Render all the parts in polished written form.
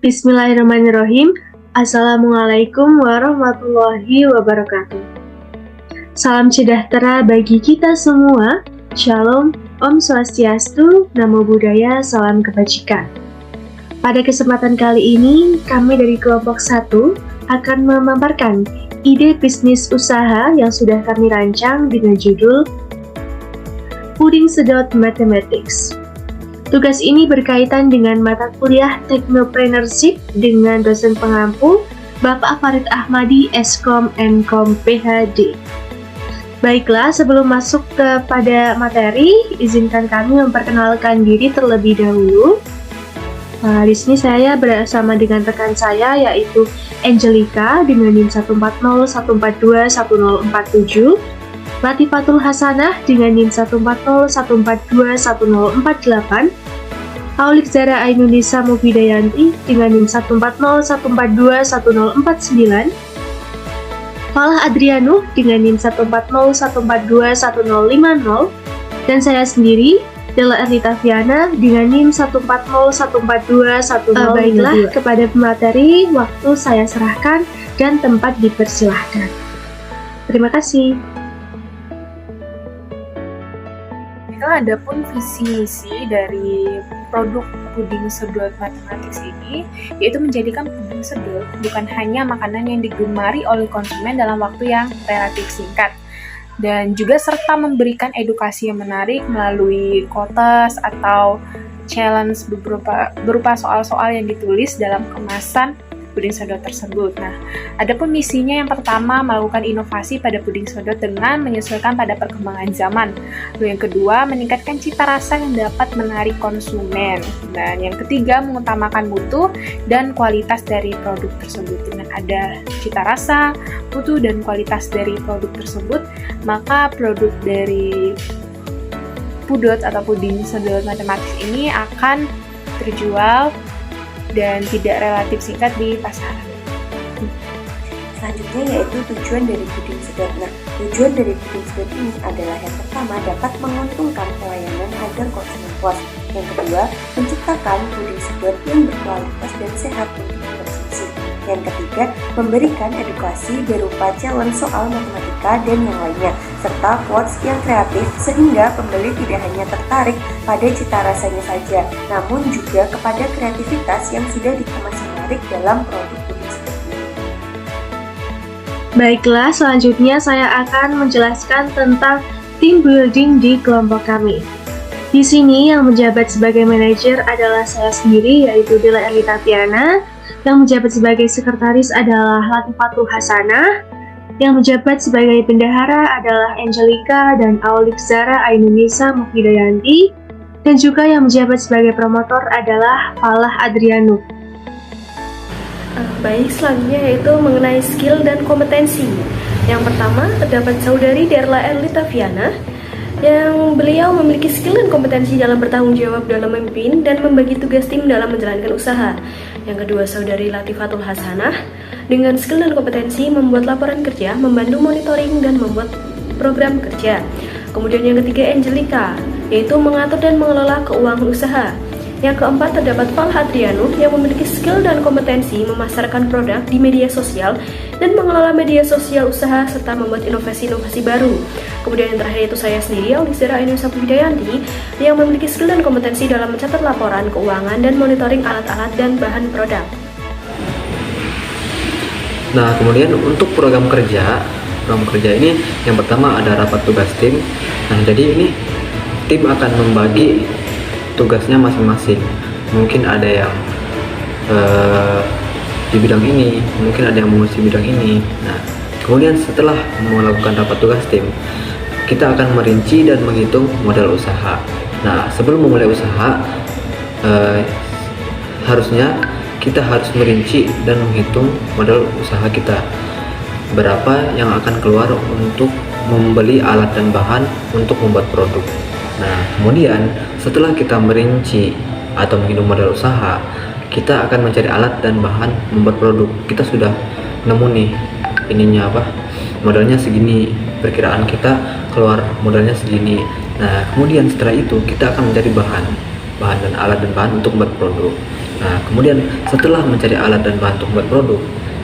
Bismillahirrahmanirrahim. Assalamualaikum warahmatullahi wabarakatuh. Salam sejahtera bagi kita semua. Shalom, Om Swastiastu, Namo Buddhaya, Salam Kebajikan. Pada kesempatan kali ini, kami dari kelompok 1 akan memaparkan ide bisnis usaha yang sudah kami rancang dengan judul Puding Sedot Mathematics. Tugas ini berkaitan dengan mata kuliah Technopreneurship dengan dosen pengampu Bapak Farid Ahmadi, Eskom Enkom PhD. Baiklah, sebelum masuk kepada materi, izinkan kami memperkenalkan diri terlebih dahulu. Di sini saya bersama dengan rekan saya yaitu Angelica dengan NIM 140 142 1047, Latifatul Hasanah dengan NIM 140 142 1048, Aulik Zara Ainunisa Mufidayanti dengan NIM 140 142 1049, Falah Adrianu dengan NIM 140 142 1050, dan saya sendiri, Della Erlita Viana dengan NIM 140 142 1052. Baiklah, kepada pemateri, waktu saya serahkan dan tempat dipersilahkan. Terima kasih. Ada pun visi misi dari produk puding sedot mathematics ini, yaitu menjadikan puding sedot bukan hanya makanan yang digemari oleh konsumen dalam waktu yang relatif singkat, dan juga serta memberikan edukasi yang menarik melalui quotes atau challenge berupa soal-soal yang ditulis dalam kemasan puding sedot tersebut. Nah, adapun misinya yang pertama melakukan inovasi pada puding sedot dengan menyesuaikan pada perkembangan zaman. Lalu yang kedua, meningkatkan cita rasa yang dapat menarik konsumen. Dan yang ketiga, mengutamakan mutu dan kualitas dari produk tersebut. Dengan ada cita rasa, mutu dan kualitas dari produk tersebut, maka produk dari pudot atau puding sedot matematis ini akan terjual dan tidak relatif singkat di pasaran. Selanjutnya yaitu tujuan dari puding sedot. Nah, tujuan dari puding sedot ini adalah yang pertama dapat menguntungkan pelayanan agar konsumen puas. Yang kedua, menciptakan puding sedot yang berkualitas dan sehat untuk dikonsumsi. Yang ketiga, memberikan edukasi berupa challenge soal matematika dan yang lainnya, serta quotes yang kreatif sehingga pembeli tidak hanya tertarik pada cita rasanya saja, namun juga kepada kreativitas yang sudah dikemas menarik dalam produk puding sedot ini. Baiklah, selanjutnya saya akan menjelaskan tentang team building di kelompok kami. Di sini yang menjabat sebagai manajer adalah saya sendiri, yaitu Della Erlita Viana. Yang menjabat sebagai sekretaris adalah Latifatul Hasanah. Yang menjabat sebagai bendahara adalah Angelica dan Aulik Zara Ainunisa Mufidayanti. Dan juga yang menjabat sebagai promotor adalah Falah Adrianu. Baik, selanjutnya yaitu mengenai skill dan kompetensi. Yang pertama, terdapat saudari Della Erlita Viana, yang beliau memiliki skill dan kompetensi dalam bertanggung jawab dalam memimpin dan membagi tugas tim dalam menjalankan usaha. Yang kedua, saudari Latifatul Hasanah, dengan skill dan kompetensi membuat laporan kerja, membantu monitoring dan membuat program kerja. Kemudian yang ketiga, Angelica, yaitu mengatur dan mengelola keuangan usaha. Yang keempat, terdapat Falah Adrianu yang memiliki skill dan kompetensi memasarkan produk di media sosial dan mengelola media sosial usaha serta membuat inovasi-inovasi baru. Kemudian yang terakhir itu saya sendiri, Aulik Zara Ainunisa Mufidayanti, yang memiliki skill dan kompetensi dalam mencatat laporan keuangan dan monitoring alat-alat dan bahan produk. Nah, kemudian untuk program kerja ini yang pertama ada rapat tugas tim. Nah, jadi ini tim akan membagi tugasnya masing-masing. Mungkin ada yang di bidang ini, mungkin ada yang mengurusi bidang ini. Nah, kemudian setelah melakukan rapat tugas tim, kita akan merinci dan menghitung modal usaha. Nah, sebelum memulai usaha, harusnya kita harus merinci dan menghitung modal usaha kita. Berapa yang akan keluar untuk membeli alat dan bahan untuk membuat produk. Nah, kemudian setelah kita merinci atau menghitung modal usaha, kita akan mencari alat dan bahan membuat produk. Kita sudah nemu nih modalnya segini, perkiraan kita keluar modalnya segini. Nah, kemudian setelah itu kita akan mencari bahan dan alat dan bahan untuk membuat produk. Nah, kemudian setelah mencari alat dan bahan untuk membuat produk,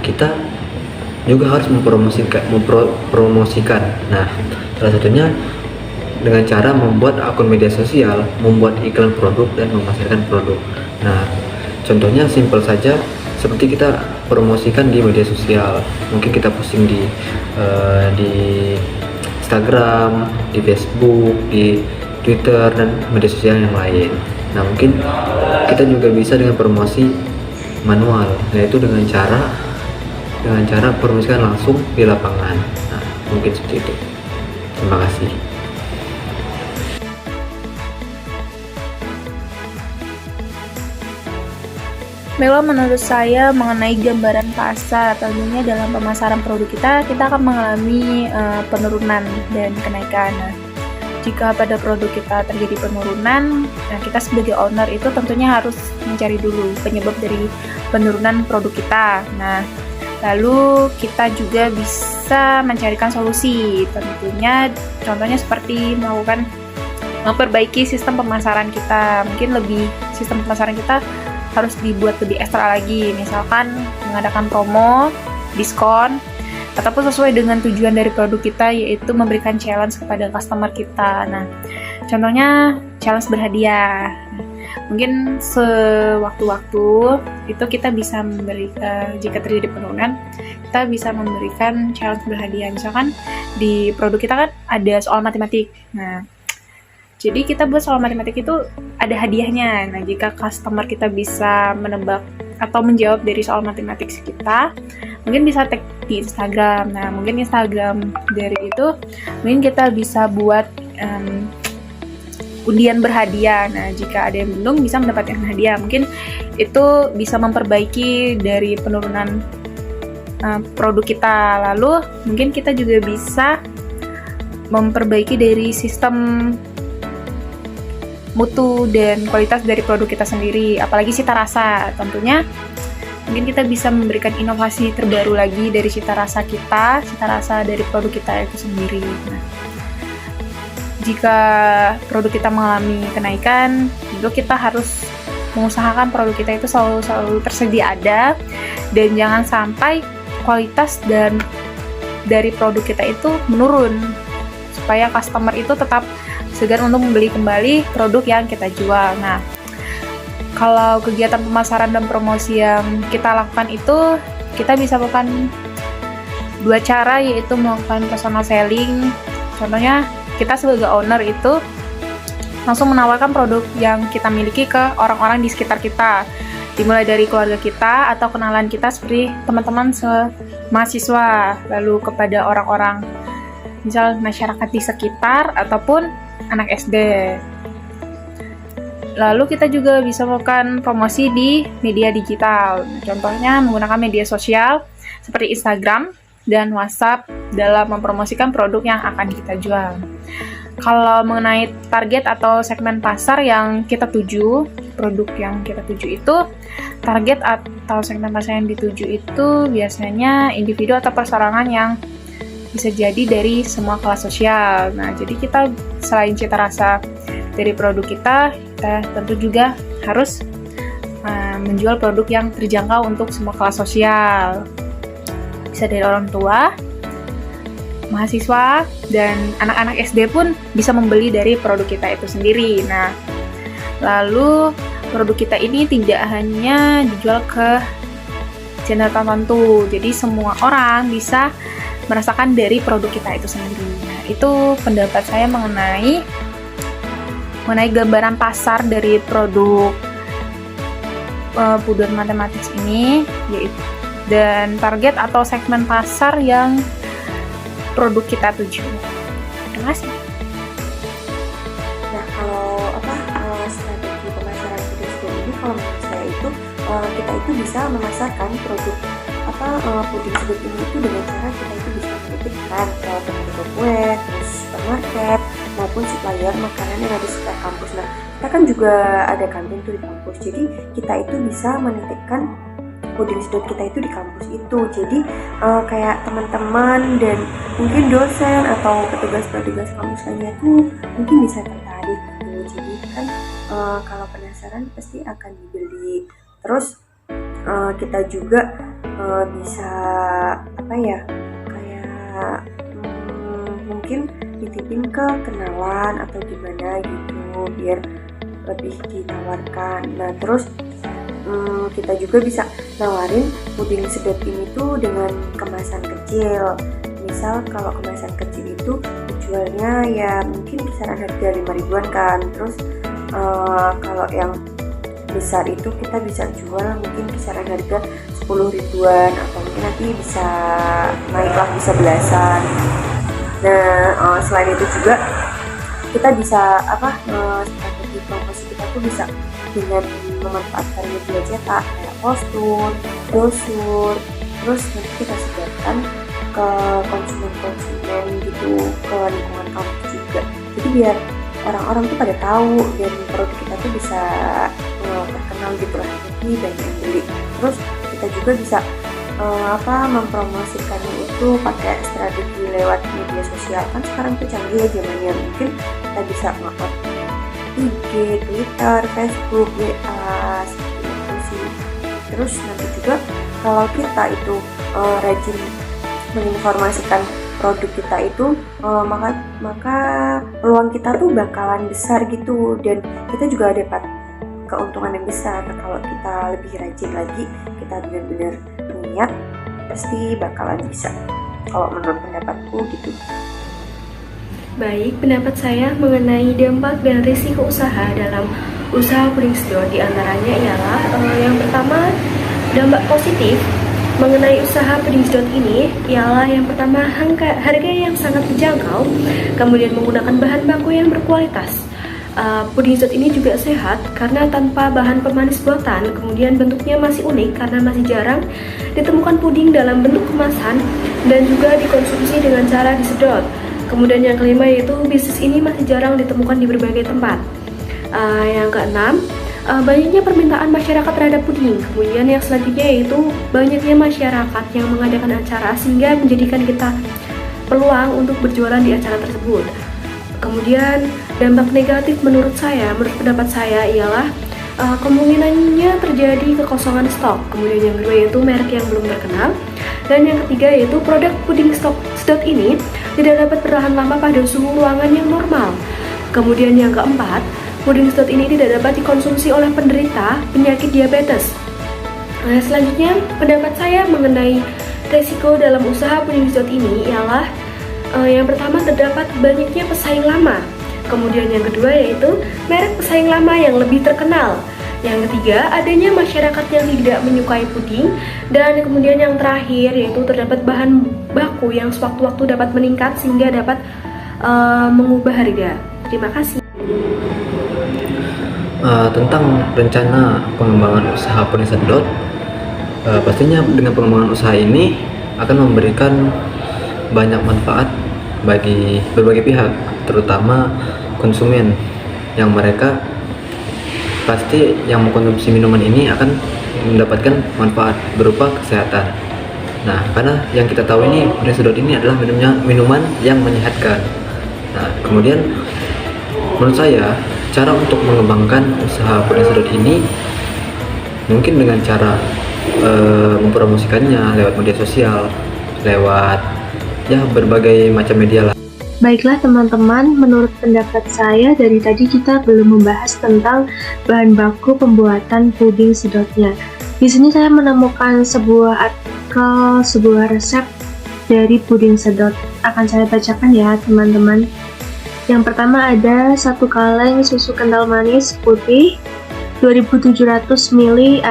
kita juga harus mempromosikan. Nah, salah satunya dengan cara membuat akun media sosial, membuat iklan produk, dan memasarkan produk. Nah, contohnya simpel saja, seperti kita promosikan di media sosial. Mungkin kita posting di Instagram, di Facebook, di Twitter, dan media sosial yang lain. Nah, mungkin kita juga bisa dengan promosi manual, yaitu dengan cara promosikan langsung di lapangan. Nah, mungkin seperti itu. Terima kasih. Melo, menurut saya mengenai gambaran pasar, tentunya dalam pemasaran produk kita akan mengalami penurunan dan kenaikan. Nah, jika pada produk kita terjadi penurunan, nah kita sebagai owner itu tentunya harus mencari dulu penyebab dari penurunan produk kita. Nah, lalu kita juga bisa mencarikan solusi, tentunya contohnya seperti memperbaiki sistem pemasaran kita. Mungkin sistem pemasaran kita harus dibuat lebih ekstra lagi, misalkan mengadakan promo, diskon, ataupun sesuai dengan tujuan dari produk kita, yaitu memberikan challenge kepada customer kita. Nah, contohnya challenge berhadiah. Mungkin sewaktu-waktu itu kita bisa memberikan, jika terjadi penurunan, kita bisa memberikan challenge berhadiah. Misalkan di produk kita kan ada soal matematik. Nah, jadi kita buat soal matematik itu ada hadiahnya. Nah, jika customer kita bisa menebak atau menjawab dari soal matematik kita, mungkin bisa tag di Instagram. Nah, mungkin Instagram dari itu, mungkin kita bisa buat undian berhadiah. Nah, jika ada yang belum bisa mendapatkan hadiah, mungkin itu bisa memperbaiki dari penurunan produk kita. Lalu, mungkin kita juga bisa memperbaiki dari sistem mutu dan kualitas dari produk kita sendiri, apalagi cita rasa. Tentunya mungkin kita bisa memberikan inovasi terbaru lagi dari cita rasa dari produk kita itu sendiri. Nah, jika produk kita mengalami kenaikan, tentu kita harus mengusahakan produk kita itu selalu tersedia ada, dan jangan sampai kualitas dan dari produk kita itu menurun, supaya customer itu tetap segar untuk membeli kembali produk yang kita jual. Nah, kalau kegiatan pemasaran dan promosi yang kita lakukan itu, kita bisa melakukan dua cara, yaitu melakukan personal selling. Contohnya, kita sebagai owner itu langsung menawarkan produk yang kita miliki ke orang-orang di sekitar kita, dimulai dari keluarga kita atau kenalan kita seperti teman-teman mahasiswa, lalu kepada orang-orang misal masyarakat di sekitar ataupun anak SD. Lalu kita juga bisa melakukan promosi di media digital. Contohnya menggunakan media sosial seperti Instagram dan WhatsApp dalam mempromosikan produk yang akan kita jual. Kalau mengenai target atau segmen pasar yang kita tuju, produk yang kita tuju itu, target atau segmen pasar yang dituju itu biasanya individu atau perseorangan yang bisa jadi dari semua kelas sosial. Nah, jadi kita selain cita rasa dari produk kita tentu juga harus menjual produk yang terjangkau untuk semua kelas sosial. Bisa dari orang tua, mahasiswa, dan anak-anak SD pun bisa membeli dari produk kita itu sendiri. Nah, lalu produk kita ini tidak hanya dijual ke channel tertentu, jadi semua orang bisa merasakan dari produk kita itu sendiri. Nah, itu pendapat saya mengenai gambaran pasar dari produk Pudon Mathematics ini, yaitu dan target atau segmen pasar yang produk kita tuju. Terima kasih. Nah, kalau strategi pemasaran puding ini, kalau menurut saya itu kita itu bisa memasarkan produk puding sedut ini itu dengan cara kita itu bisa menitipkan ke toko kue, terus supermarket, maupun supplier makanan yang ada di sekitar kampus. Nah, kita kan juga ada kantin tuh di kampus, jadi kita itu bisa menitipkan puding sedut kita itu di kampus itu. Jadi kayak teman-teman dan mungkin dosen atau petugas-petugas kampus lainnya tuh mungkin bisa tertarik gitu. Jadi kan kalau penasaran pasti akan dibeli Terus kita juga bisa apa ya, kayak mungkin dititipin ke kenalan atau gimana gitu biar lebih ditawarkan. Nah terus kita juga bisa nawarin puding sedot ini tuh dengan kemasan kecil. Misal kalau kemasan kecil itu dijualnya ya mungkin kisaran harga 5 ribuan kan. Terus kalau yang besar itu kita bisa jual mungkin kisaran harga 10 ribuan atau mungkin nanti bisa naiklah bisa belasan. Nah selain itu juga kita bisa strategi promosi kita tuh bisa dengan memanfaatkan media cetak kayak postur, brosur, terus nanti kita sebarkan ke konsumen-konsumen gitu, ke lingkungan kampus juga. Jadi biar orang-orang tuh pada tahu dan produk kita tuh bisa terkenal gitu lah, jadi banyak yang beli. Terus kita juga bisa mempromosikannya itu pakai strategi lewat media sosial. Kan sekarang tuh canggih ya zamannya, mungkin kita bisa nge-up IG, Twitter, Facebook, WA, seperti itu sih. Terus nanti juga kalau kita itu rajin menginformasikan produk kita itu, maka peluang kita tuh bakalan besar gitu, dan kita juga dapat keuntungan yang besar. Kalau kita lebih rajin lagi, kita benar-benar niat, pasti bakalan bisa. Kalau menurut pendapatku gitu. Baik, pendapat saya mengenai dampak dan risiko usaha dalam usaha puding sedot diantaranya ialah yang pertama, dampak positif mengenai usaha puding sedot ini ialah yang pertama harga yang sangat terjangkau, kemudian menggunakan bahan baku yang berkualitas. Puding sedot ini juga sehat karena tanpa bahan pemanis buatan, kemudian bentuknya masih unik karena masih jarang ditemukan puding dalam bentuk kemasan dan juga dikonsumsi dengan cara disedot. Kemudian yang kelima yaitu bisnis ini masih jarang ditemukan di berbagai tempat. Yang keenam, banyaknya permintaan masyarakat terhadap puding. Kemudian yang selanjutnya yaitu banyaknya masyarakat yang mengadakan acara sehingga menjadikan kita peluang untuk berjualan di acara tersebut. Kemudian dampak negatif menurut pendapat saya ialah kemungkinannya terjadi kekosongan stok. Kemudian yang kedua yaitu merek yang belum terkenal. Dan yang ketiga yaitu produk puding sedot ini tidak dapat bertahan lama pada suhu ruangan yang normal. Kemudian yang keempat, puding sedot ini tidak dapat dikonsumsi oleh penderita penyakit diabetes. Selanjutnya, pendapat saya mengenai risiko dalam usaha puding sedot ini ialah yang pertama, terdapat banyaknya pesaing lama. Kemudian yang kedua yaitu merek pesaing lama yang lebih terkenal. Yang ketiga, adanya masyarakat yang tidak menyukai puding. Dan kemudian yang terakhir yaitu terdapat bahan baku yang sewaktu-waktu dapat meningkat sehingga dapat mengubah harga. Terima kasih. Tentang rencana pengembangan usaha puding sedot, pastinya dengan pengembangan usaha ini akan memberikan banyak manfaat bagi berbagai pihak, terutama konsumen yang mereka pasti yang mengkonsumsi minuman ini akan mendapatkan manfaat berupa kesehatan. Nah, karena yang kita tahu ini puding sedot ini adalah minuman yang menyehatkan. Nah, kemudian menurut saya cara untuk mengembangkan usaha puding sedot ini mungkin dengan cara mempromosikannya lewat media sosial, lewat berbagai macam media lah. Baiklah teman-teman, menurut pendapat saya dari tadi kita belum membahas tentang bahan baku pembuatan puding sedotnya. Di sini saya menemukan sebuah artikel, sebuah resep dari puding sedot. Akan saya bacakan ya teman-teman. Yang pertama ada 1 kaleng susu kental manis putih, 2700 ml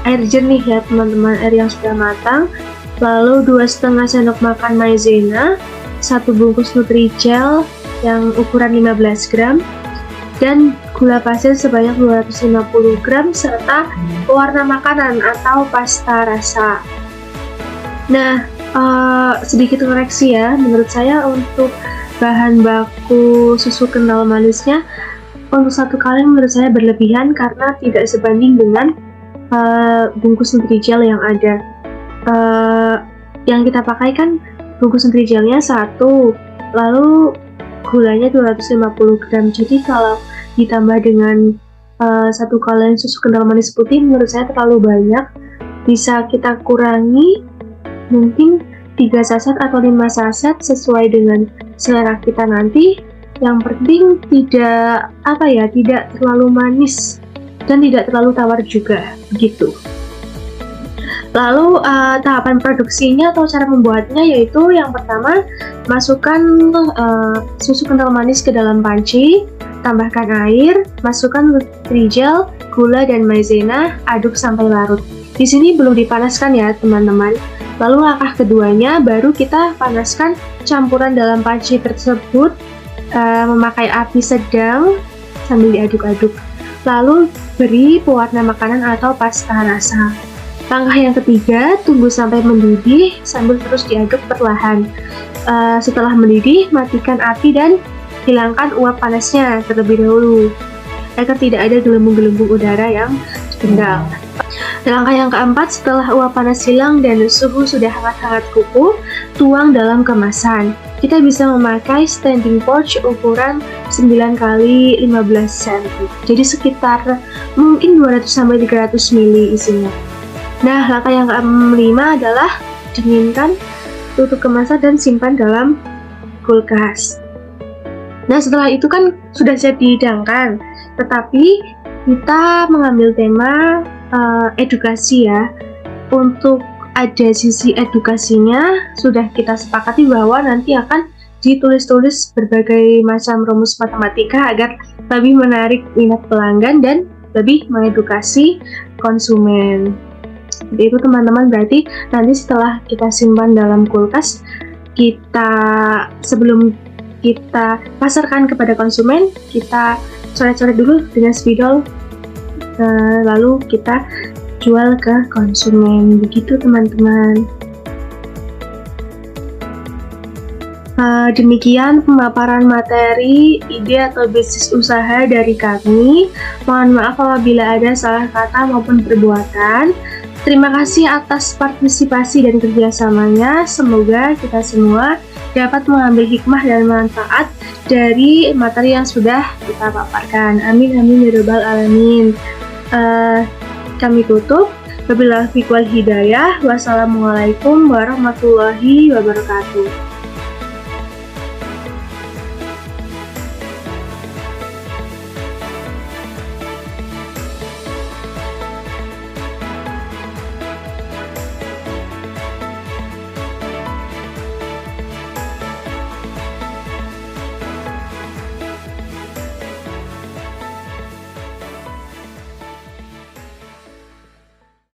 air jernih ya teman-teman, air yang sudah matang. Lalu 2,5 sendok makan maizena, 1 bungkus Nutrijel yang ukuran 15 gram, dan gula pasir sebanyak 250 gram, serta pewarna makanan atau pasta rasa. Nah, sedikit koreksi ya, menurut saya untuk bahan baku susu kental manisnya untuk 1 kaleng menurut saya berlebihan karena tidak sebanding dengan bungkus Nutrijel yang ada. Yang kita pakai kan bungkus Nutrijelnya 1, lalu gulanya 250 gram. Jadi kalau ditambah dengan 1 galon susu kental manis putih menurut saya terlalu banyak. Bisa kita kurangi mungkin 3 saset atau 5 saset sesuai dengan selera kita nanti. Yang penting tidak terlalu manis dan tidak terlalu tawar juga begitu. Lalu tahapan produksinya atau cara membuatnya yaitu yang pertama, masukkan susu kental manis ke dalam panci, tambahkan air, masukkan nutrijel, gula dan maizena, aduk sampai larut. Di sini belum dipanaskan ya teman-teman. Lalu langkah keduanya baru kita panaskan campuran dalam panci tersebut memakai api sedang sambil diaduk-aduk. Lalu beri pewarna makanan atau pasta rasa. Langkah yang ketiga, tunggu sampai mendidih sambil terus diaduk perlahan. Setelah mendidih, matikan api dan hilangkan uap panasnya terlebih dahulu agar tidak ada gelembung-gelembung udara yang tinggal. Langkah yang keempat, setelah uap panas hilang dan suhu sudah hangat-hangat kuku, tuang dalam kemasan. Kita bisa memakai standing porch ukuran 9x15 cm. Jadi sekitar mungkin 200-300 ml isinya. Nah, langkah yang kelima adalah dinginkan, tutup kemasan dan simpan dalam kulkas. Nah, setelah itu kan sudah siap dihidangkan, tetapi kita mengambil tema edukasi ya. Untuk ada sisi edukasinya, sudah kita sepakati bahwa nanti akan ditulis-tulis berbagai macam rumus matematika agar lebih menarik minat pelanggan dan lebih mengedukasi konsumen. Seperti itu teman-teman, berarti nanti setelah kita simpan dalam kulkas, sebelum kita pasarkan kepada konsumen, kita coret-coret dulu dengan spidol, lalu kita jual ke konsumen. Begitu teman-teman. Demikian pemaparan materi, ide atau bisnis usaha dari kami. Mohon maaf apabila ada salah kata maupun perbuatan. Terima kasih atas partisipasi dan kerjasamanya. Semoga kita semua dapat mengambil hikmah dan manfaat dari materi yang sudah kita paparkan. Amin amin ya rabbal alamin. Kami tutup. Wabillahi taufiq wal hidayah. Wassalamualaikum warahmatullahi wabarakatuh.